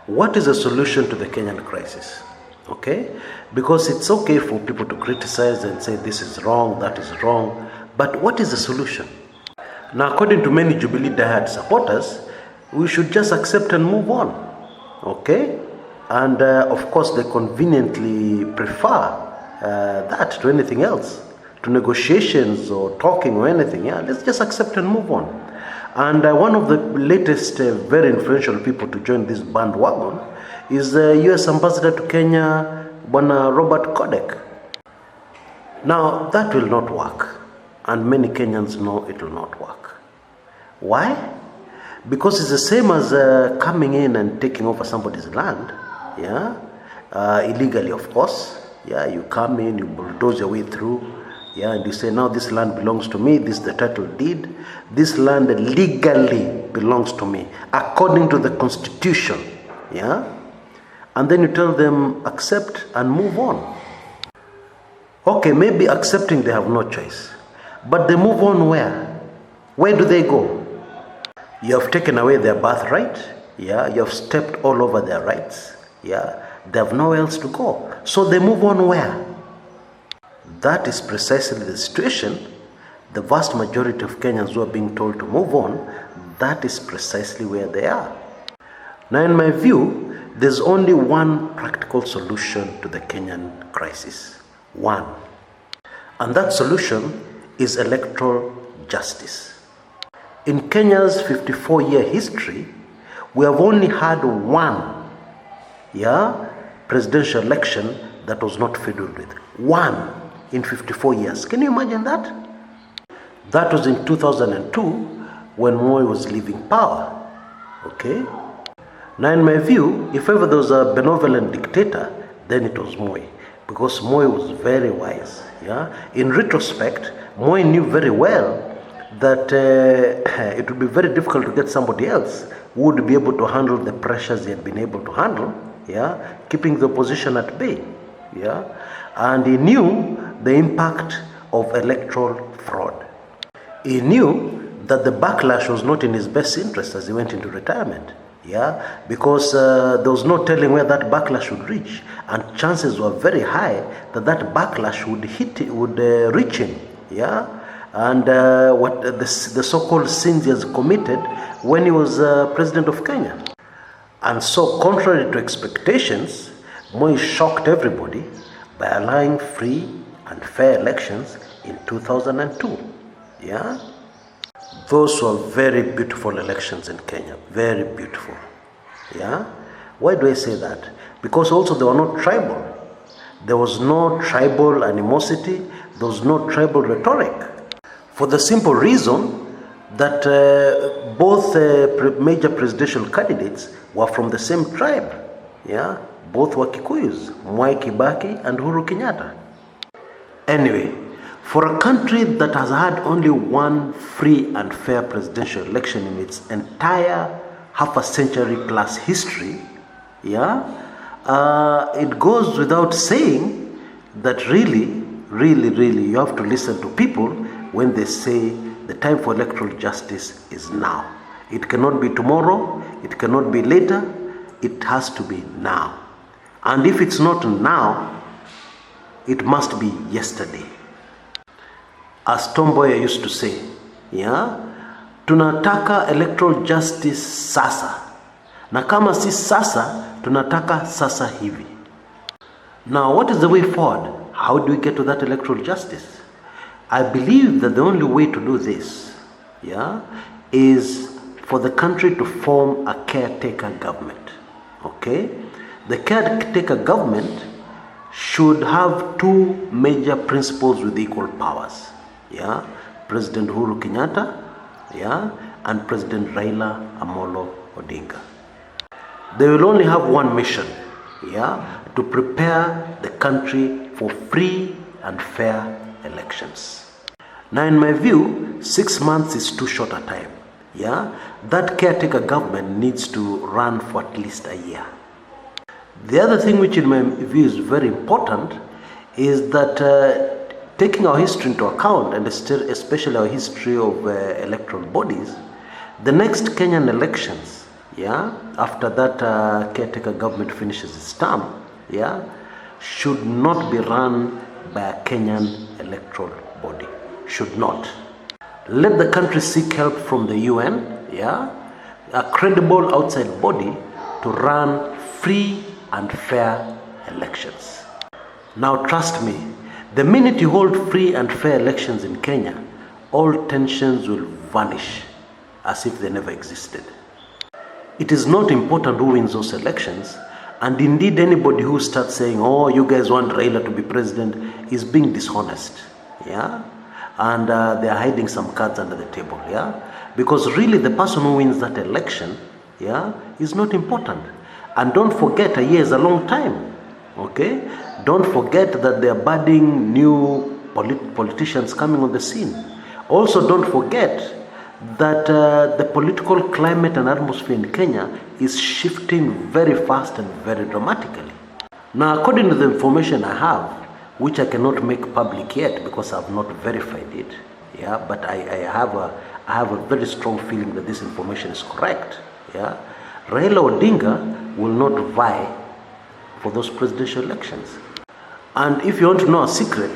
What is the solution to the Kenyan crisis? Okay? Because it's okay for people to criticize and say this is wrong, that is wrong, but what is the solution? Now, according to many Jubilee diehard supporters, we should just accept and move on. Okay? And of course, they conveniently prefer that to anything else, to negotiations or talking or anything. Yeah, let's just accept and move on. And one of the latest very influential people to join this bandwagon is the US Ambassador to Kenya, Robert Kodek. Now, that will not work, and many Kenyans know it will not work. Why? Because it's the same as coming in and taking over somebody's land, yeah, illegally, of course. Yeah, you come in, you bulldoze your way through. Yeah, and you say, now this land belongs to me, this is the title deed. This land legally belongs to me, according to the Constitution. Yeah? And then you tell them, accept and move on. Okay, maybe accepting they have no choice. But they move on where? Where do they go? You have taken away their birthright. Yeah, you have stepped all over their rights. Yeah, they have nowhere else to go. So they move on where? That is precisely the situation. The vast majority of Kenyans who are being told to move on, that is precisely where they are. Now, in my view, there's only one practical solution to the Kenyan crisis. One. And that solution is electoral justice. In Kenya's 54-year history, we have only had one presidential election that was not fiddled with. One. In 54 years. Can you imagine that? That was in 2002 when Moi was leaving power. Okay? Now, in my view, if ever there was a benevolent dictator, then it was Moi. Because Moi was very wise. Yeah? In retrospect, Moi knew very well that it would be very difficult to get somebody else who would be able to handle the pressures he had been able to handle, yeah? Keeping the opposition at bay. Yeah? And he knew the impact of electoral fraud. He knew that the backlash was not in his best interest as he went into retirement. Yeah, because there was no telling where that backlash would reach, and chances were very high that that backlash would reach him. Yeah, and what the so-called sins he has committed when he was president of Kenya. And so, contrary to expectations, Moi shocked everybody by allowing free and fair elections in 2002. Yeah? Those were very beautiful elections in Kenya. Very beautiful. Yeah? Why do I say that? Because also they were not tribal. There was no tribal animosity. There was no tribal rhetoric. For the simple reason that both major presidential candidates were from the same tribe. Yeah? Both were Kikuyus, Mwai Kibaki and Uhuru Kenyatta. Anyway, for a country that has had only one free and fair presidential election in its entire half a century plus history, yeah, it goes without saying that really, you have to listen to people when they say the time for electoral justice is now. It cannot be tomorrow, it cannot be later, it has to be now. And if it's not now, it must be yesterday. As Tomboya used to say, yeah, tunataka electoral justice sasa. Na kama si sasa, tunataka sasa hivi. Now, what is the way forward? How do we get to that electoral justice? I believe that the only way to do this, yeah, is for the country to form a caretaker government. Okay? The caretaker government should have two major principles with equal powers. Yeah, President Uhuru Kenyatta, yeah, and President Raila Odinga. They will only have one mission, yeah, to prepare the country for free and fair elections. Now, in my view, 6 months is too short a time. Yeah, that caretaker government needs to run for at least a year. The other thing which in my view is very important is that taking our history into account, and especially our history of electoral bodies, the next Kenyan elections, yeah, after that caretaker government finishes its term, yeah, should not be run by a Kenyan electoral body. Should not. Let the country seek help from the UN, yeah, a credible outside body to run free and fair elections. Now trust me, the minute you hold free and fair elections in Kenya, all tensions will vanish as if they never existed. It is not important who wins those elections, and indeed anybody who starts saying, oh, you guys want Raila to be president, is being dishonest, yeah, and they are hiding some cards under the table, yeah, because really the person who wins that election, yeah, is not important. And don't forget, a year is a long time, okay? Don't forget that there are budding new politicians coming on the scene. Also, don't forget that the political climate and atmosphere in Kenya is shifting very fast and very dramatically. Now, according to the information I have, which I cannot make public yet because I have not verified it, yeah, but I have a very strong feeling that this information is correct, yeah. Raila Odinga will not vie for those presidential elections. And if you want to know a secret,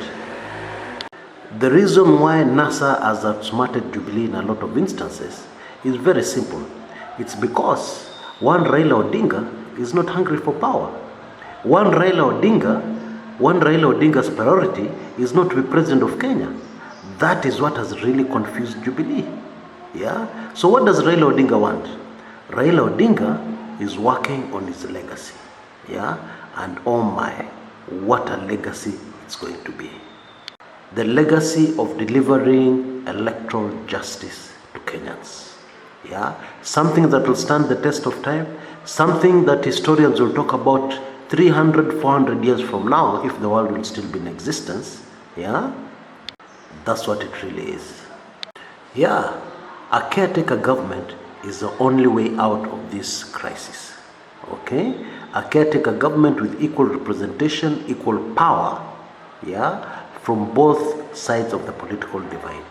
the reason why NASA has outsmarted Jubilee in a lot of instances is very simple. It's because one Raila Odinga is not hungry for power. One Raila Odinga's priority is not to be president of Kenya. That is what has really confused Jubilee. Yeah? So what does Raila Odinga want? Raila Odinga is working on his legacy. Yeah? And oh my, what a legacy it's going to be. The legacy of delivering electoral justice to Kenyans. Yeah? Something that will stand the test of time, something that historians will talk about 300, 400 years from now, if the world will still be in existence. Yeah? That's what it really is. Yeah, a caretaker government is the only way out of this crisis. Okay? A caretaker government with equal representation, equal power, yeah, from both sides of the political divide.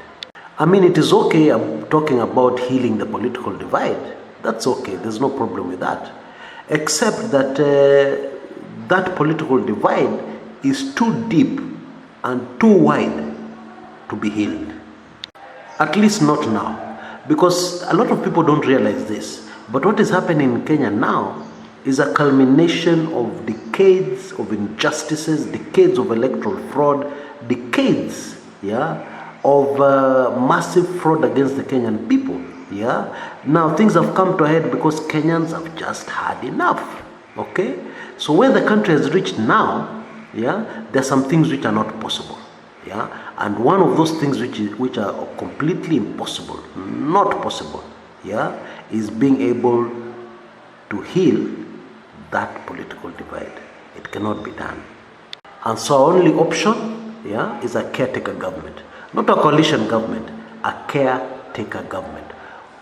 I mean, it is okay talking about healing the political divide. That's okay, there's no problem with that. Except that that political divide is too deep and too wide to be healed. At least not now. Because a lot of people don't realize this. But what is happening in Kenya now is a culmination of decades of injustices, decades of electoral fraud, decades, yeah, of massive fraud against the Kenyan people. Yeah. Now things have come to a head because Kenyans have just had enough. Okay. So where the country has reached now, yeah, there are some things which are not possible. Yeah, and one of those things which are completely impossible, not possible, yeah, is being able to heal that political divide. It cannot be done. And so our only option, yeah, is a caretaker government. Not a coalition government, a caretaker government,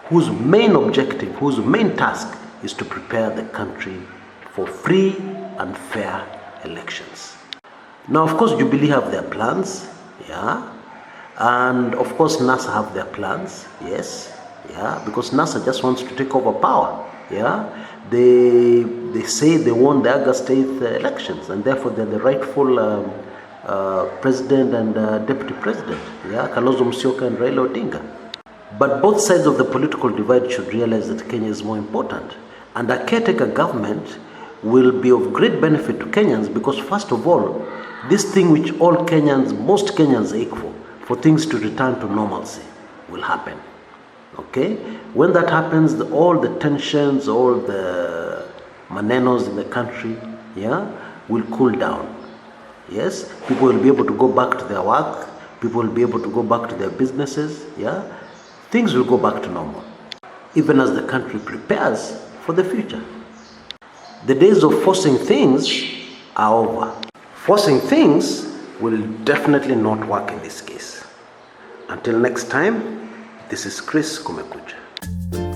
whose main objective, whose main task is to prepare the country for free and fair elections. Now, of course, Jubilee have their plans, yeah, and of course, NASA have their plans, yes, yeah, because NASA just wants to take over power, yeah. They say they won the August 8th elections, and therefore they're the rightful president and deputy president, yeah, Kalonzo Musyoka and Raila Odinga. But both sides of the political divide should realize that Kenya is more important, and a caretaker government will be of great benefit to Kenyans because, first of all, this thing which all Kenyans, most Kenyans ache for things to return to normalcy, will happen. Okay? When that happens, all the tensions, all the manenos in the country, yeah, will cool down. Yes? People will be able to go back to their work. People will be able to go back to their businesses. Yeah? Things will go back to normal, even as the country prepares for the future. The days of forcing things are over. Forcing things will definitely not work in this case. Until next time, this is Kshs Kumekucha.